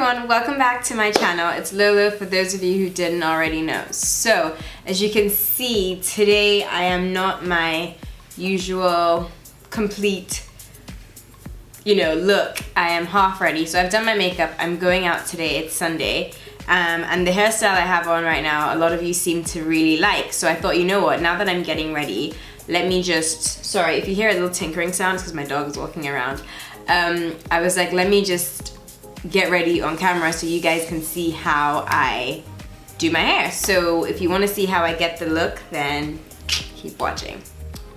everyone, welcome back to my channel. It's Lolo for those of you who didn't already know. So as you can see, today I am not my usual complete look. I am half ready. So I've done my makeup. I'm going out today. It's Sunday. And the hairstyle I have on right now, a lot of you seem to really like. So I thought, you know what, now that I'm getting ready, let me just, sorry if you hear a little tinkering sound, it's because my dog is walking around. I was like, let me just get ready on camera so you guys can see how I do my hair. So if you want to see how I get the look, then keep watching.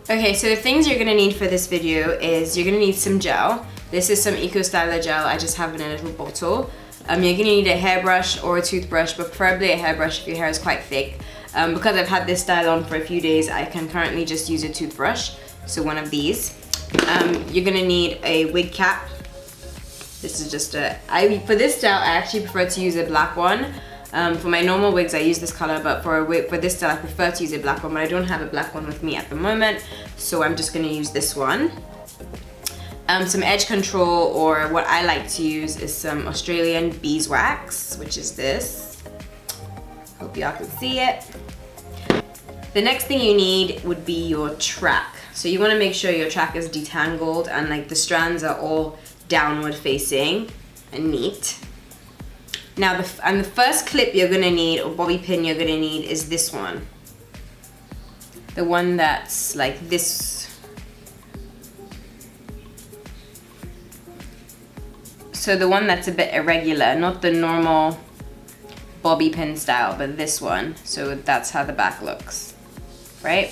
Okay, so the things you're gonna need for this video is you're gonna need some gel. This is some Eco Styler gel. I just have it in a little bottle. You're gonna need a hairbrush or a toothbrush, but preferably a hairbrush if your hair is quite thick. Because I've had this style on for a few days, I can currently just use a toothbrush. So one of these. You're gonna need a wig cap. This is just for this style, I actually prefer to use a black one. For my normal wigs, I use this color, but for this style, I prefer to use a black one, but I don't have a black one with me at the moment, so I'm just gonna use this one. Some edge control, or what I like to use is some Australian beeswax, which is this. Hope y'all can see it. The next thing you need would be your track. So you wanna make sure your track is detangled and like the strands are all downward facing and neat. Now the first clip you're gonna need, or bobby pin you're gonna need, is this one. The one that's like this. So the one that's a bit irregular, not the normal bobby pin style, but this one. So that's how the back looks, right?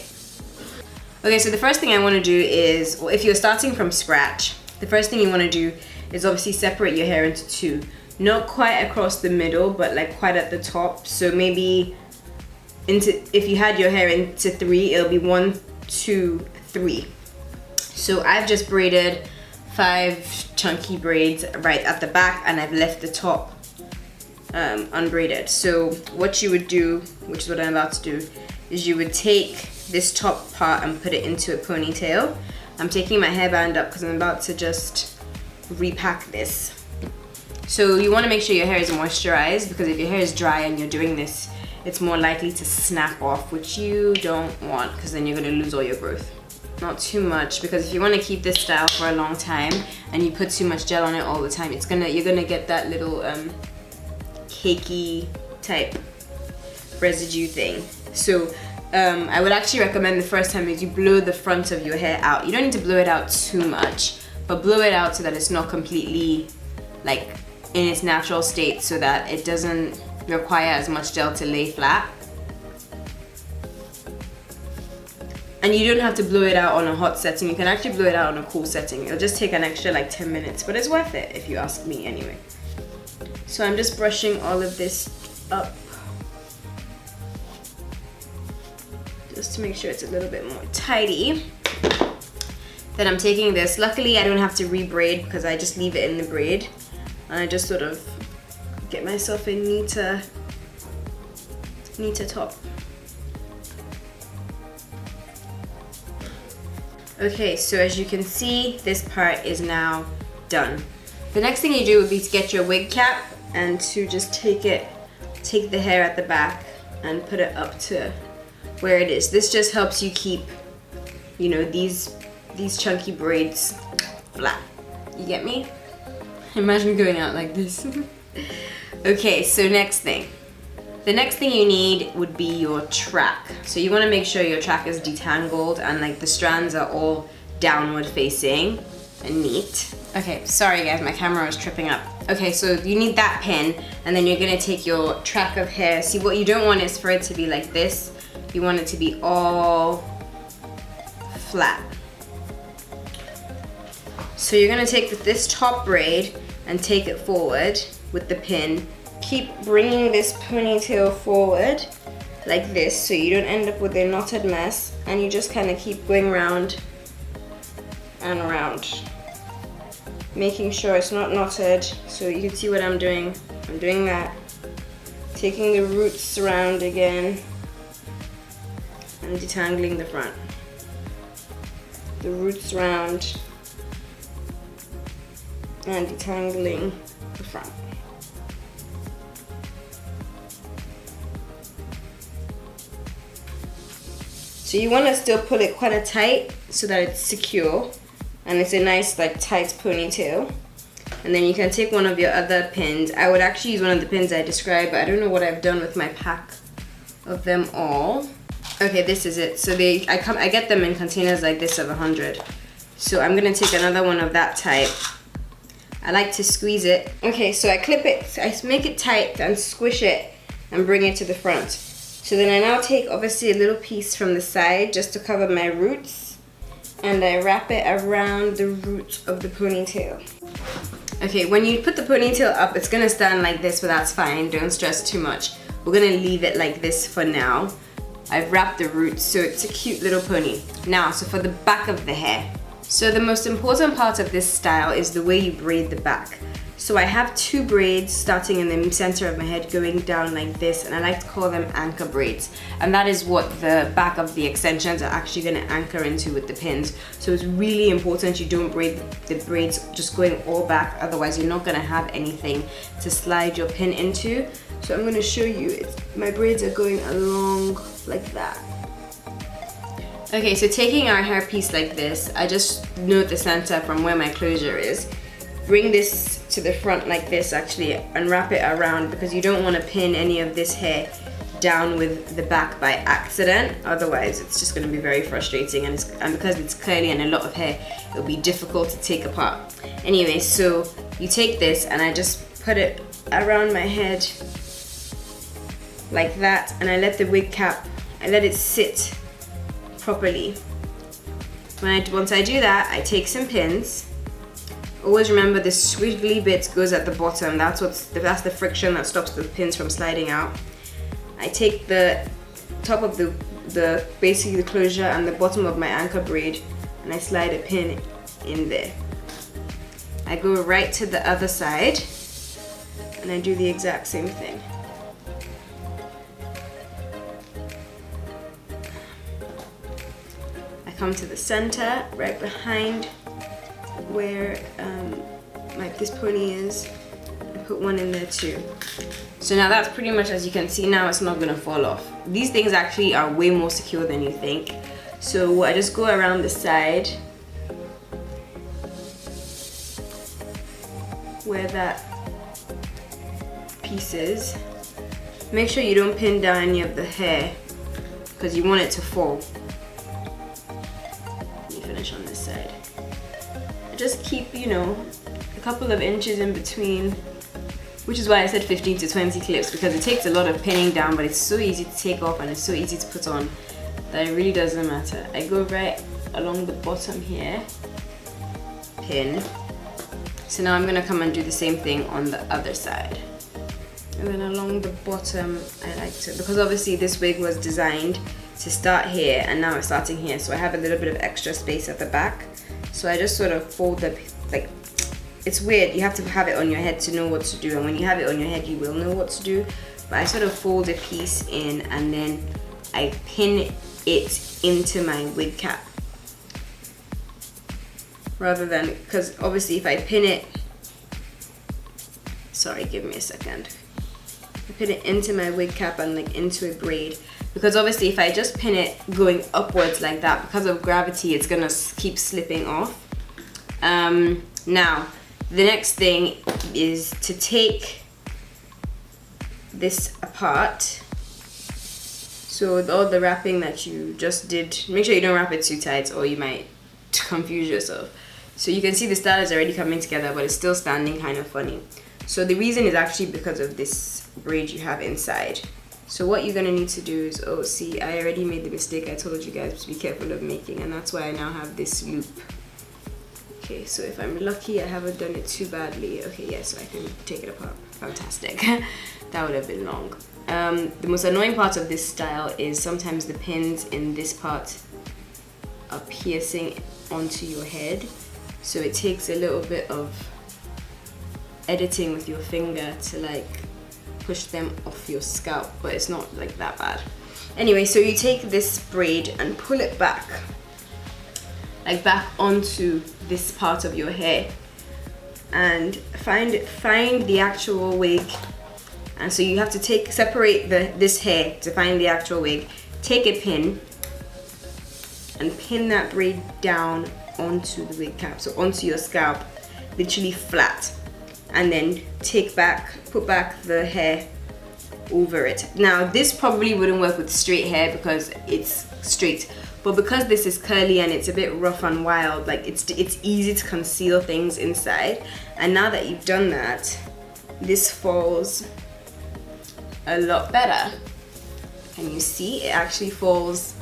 Okay, so the first thing I wanna do is, well, if you're starting from scratch, the first thing you want to do is obviously separate your hair into two. Not quite across the middle, but like quite at the top. So maybe if you had your hair into three, it'll be 1, 2, 3. So I've just braided 5 chunky braids right at the back, and I've left the top unbraided. So what you would do, which is what I'm about to do, is you would take this top part and put it into a ponytail. I'm taking my hairband up because I'm about to just repack this. So you want to make sure your hair is moisturized, because if your hair is dry and you're doing this, it's more likely to snap off, which you don't want, because then you're going to lose all your growth. Not too much, because if you want to keep this style for a long time and you put too much gel on it all the time, you're gonna get that little cakey type residue thing. So I would actually recommend the first time is you blow the front of your hair out. You don't need to blow it out too much, but blow it out so that it's not completely like in its natural state, so that it doesn't require as much gel to lay flat. And you don't have to blow it out on a hot setting. You can actually blow it out on a cool setting. It'll just take an extra like 10 minutes, but it's worth it if you ask me anyway. So I'm just brushing all of this up, just to make sure it's a little bit more tidy. Then I'm taking this. Luckily I don't have to re-braid because I just leave it in the braid, and I just sort of get myself a neater top. Okay, so as you can see, this part is now done. The next thing you do would be to get your wig cap and to just take the hair at the back and put it up to where it is. This just helps you keep, these chunky braids flat. You get me? Imagine going out like this. Okay, so next thing. The next thing you need would be your track. So you want to make sure your track is detangled and like the strands are all downward facing and neat. Okay, sorry guys, my camera was tripping up. Okay, so you need that pin, and then you're gonna take your track of hair. See, what you don't want is for it to be like this. You want it to be all flat. So you're gonna take this top braid and take it forward with the pin. Keep bringing this ponytail forward like this so you don't end up with a knotted mess, and you just kind of keep going round and around, making sure it's not knotted. So you can see what I'm doing. I'm doing that, taking the roots around again and detangling the front. The roots round and detangling the front. So you want to still pull it kind of tight so that it's secure and it's a nice like tight ponytail. And then you can take one of your other pins. I would actually use one of the pins I described, but I don't know what I've done with my pack of them all. Okay, this is it. So I get them in containers like this of 100. So I'm gonna take another one of that type. I like to squeeze it. Okay, so I clip it, I make it tight and squish it and bring it to the front. So then I now take obviously a little piece from the side just to cover my roots, and I wrap it around the root of the ponytail. Okay, when you put the ponytail up, it's gonna stand like this, but that's fine, don't stress too much. We're gonna leave it like this for now. I've wrapped the roots, so it's a cute little pony. Now, so for the back of the hair. So the most important part of this style is the way you braid the back. So I have 2 braids starting in the center of my head going down like this, and I like to call them anchor braids. And that is what the back of the extensions are actually gonna anchor into with the pins. So it's really important you don't braid the braids just going all back, otherwise you're not gonna have anything to slide your pin into. So I'm gonna show you, my braids are going along like that. Okay, so taking our hair piece like this, I just note the center from where my closure is. Bring this to the front like this actually and wrap it around, because you don't want to pin any of this hair down with the back by accident, otherwise it's just going to be very frustrating, and because it's curly and a lot of hair, it'll be difficult to take apart. Anyway, so you take this and I just put it around my head like that, and I let the wig cap, I let it sit properly. Once I do that, I take some pins. Always remember this squiggly bit goes at the bottom. That's the friction that stops the pins from sliding out. I take the top of basically the closure and the bottom of my anchor braid, and I slide a pin in there. I go right to the other side and I do the exact same thing. I come to the center, right behind where this pony is. I put one in there too. So now that's pretty much, as you can see now, it's not gonna fall off. These things actually are way more secure than you think. So I just go around the side where that piece is. Make sure you don't pin down any of the hair because you want it to fall. Let me finish on this side. Just keep, a couple of inches in between, which is why I said 15 to 20 clips, because it takes a lot of pinning down, but it's so easy to take off and it's so easy to put on that it really doesn't matter. I go right along the bottom here, pin. So now I'm gonna come and do the same thing on the other side. And then along the bottom, I like to, because obviously this wig was designed to start here and now it's starting here, so I have a little bit of extra space at the back. So I just sort of fold it's weird, you have to have it on your head to know what to do, and when you have it on your head you will know what to do, but I sort of fold a piece in and then I pin it into my wig cap. Rather than, because obviously if I pin it, sorry, give me a second. I pin it into my wig cap and into a braid, because obviously if I just pin it going upwards like that, because of gravity, it's gonna keep slipping off. Now, the next thing is to take this apart. So with all the wrapping that you just did, make sure you don't wrap it too tight or you might confuse yourself. So you can see the style is already coming together, but it's still standing kind of funny. So the reason is actually because of this braid you have inside. So what you're gonna need to do is, oh, see, I already made the mistake I told you guys to be careful of making, and that's why I now have this loop. Okay, so if I'm lucky, I haven't done it too badly. Okay, yeah, so I can take it apart. Fantastic. That would have been long. The most annoying part of this style is sometimes the pins in this part are piercing onto your head. So it takes a little bit of editing with your finger to push them off your scalp, but it's not that bad. Anyway, so you take this braid and pull it back, back onto this part of your hair, and find the actual wig. And so you have to separate this hair to find the actual wig. Take a pin, and pin that braid down onto the wig cap, so onto your scalp, literally flat, and then put back the hair over it. Now this probably wouldn't work with straight hair because it's straight, but because this is curly and it's a bit rough and wild, like it's easy to conceal things inside. And now that you've done that, this falls a lot better. And you see, it actually falls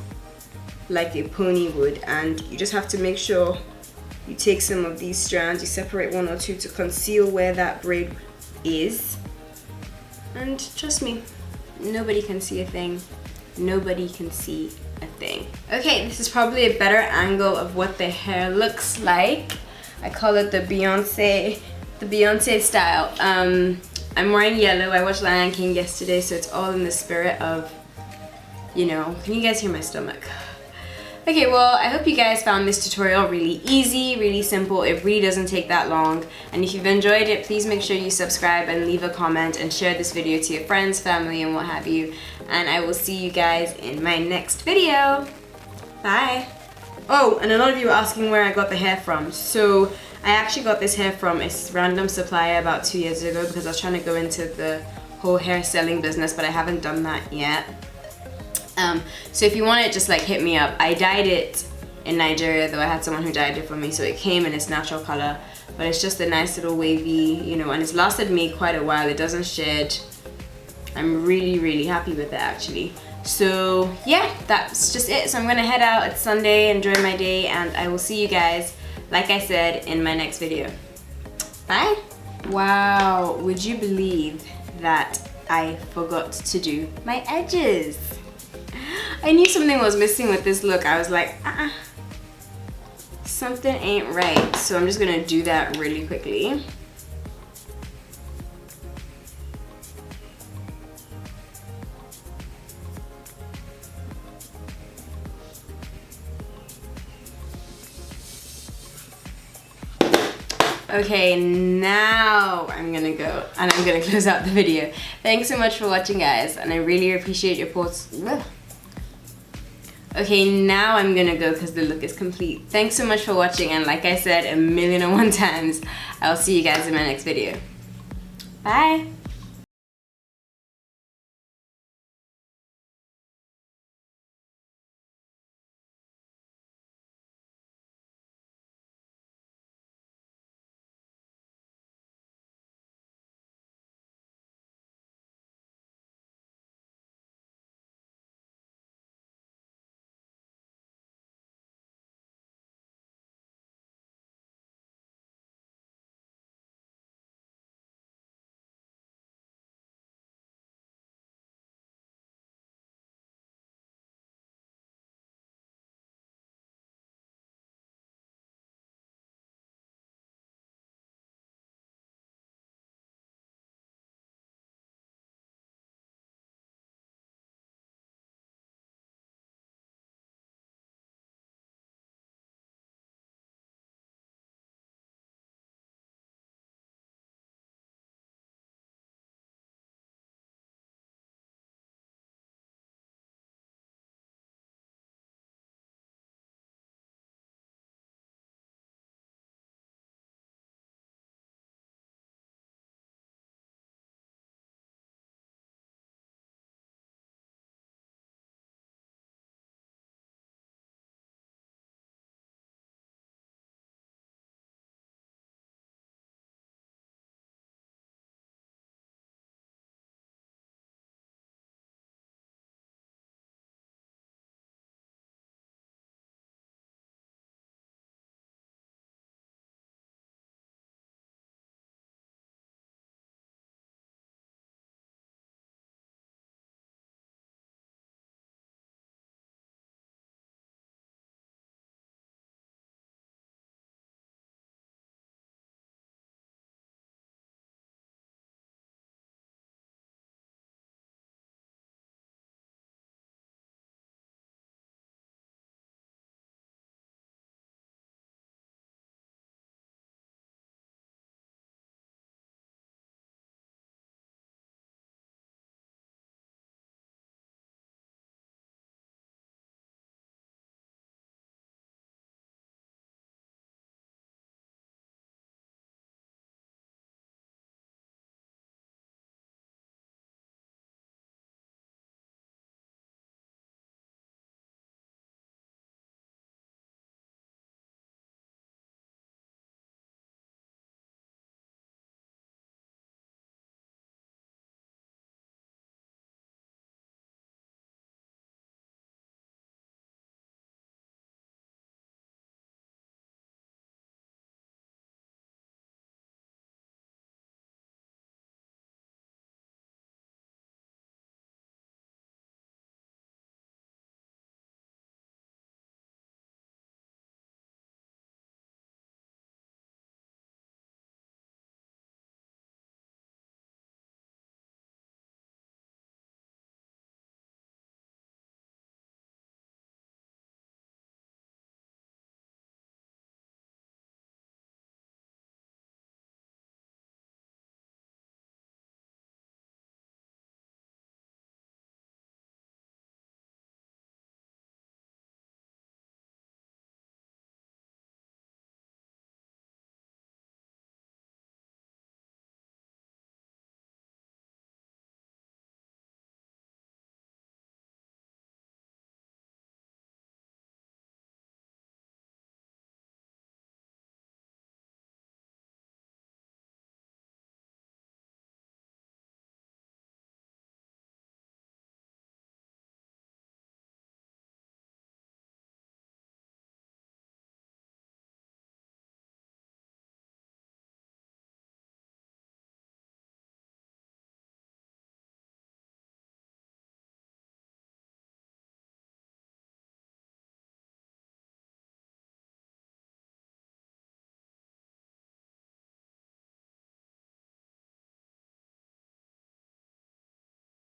like a pony would, and you just have to make sure you take some of these strands, you separate one or two to conceal where that braid is, and trust me, nobody can see a thing. Nobody can see a thing. Okay, this is probably a better angle of what the hair looks like. I call it the Beyonce style. I'm wearing yellow. I watched Lion King yesterday, so it's all in the spirit of, you know, can you guys hear my stomach? Okay, well, I hope you guys found this tutorial really easy, really simple. It really doesn't take that long. And if you've enjoyed it, please make sure you subscribe and leave a comment and share this video to your friends, family, and what have you. And I will see you guys in my next video. Bye. Oh, and a lot of you were asking where I got the hair from. So I actually got this hair from a random supplier about 2 years ago because I was trying to go into the whole hair selling business, but I haven't done that yet. So if you want it, just like hit me up. I dyed it in Nigeria, though I had someone who dyed it for me, so it came in its natural color, but it's just a nice little wavy, you know, and it's lasted me quite a while. It doesn't shed. I'm really happy with it actually. So yeah, that's just it. So I'm gonna head out. It's Sunday, enjoy my day, and I will see you guys, like I said, in my next video. Bye. Wow, would you believe that I forgot to do my edges? I knew something was missing with this look. I was like, something ain't right. So I'm just gonna do that really quickly. Okay, now I'm gonna go and I'm gonna close out the video. Thanks so much for watching, guys, and I really appreciate your thoughts. Okay, now I'm gonna go because the look is complete. Thanks so much for watching, and like I said 1,000,001 times, I'll see you guys in my next video. Bye.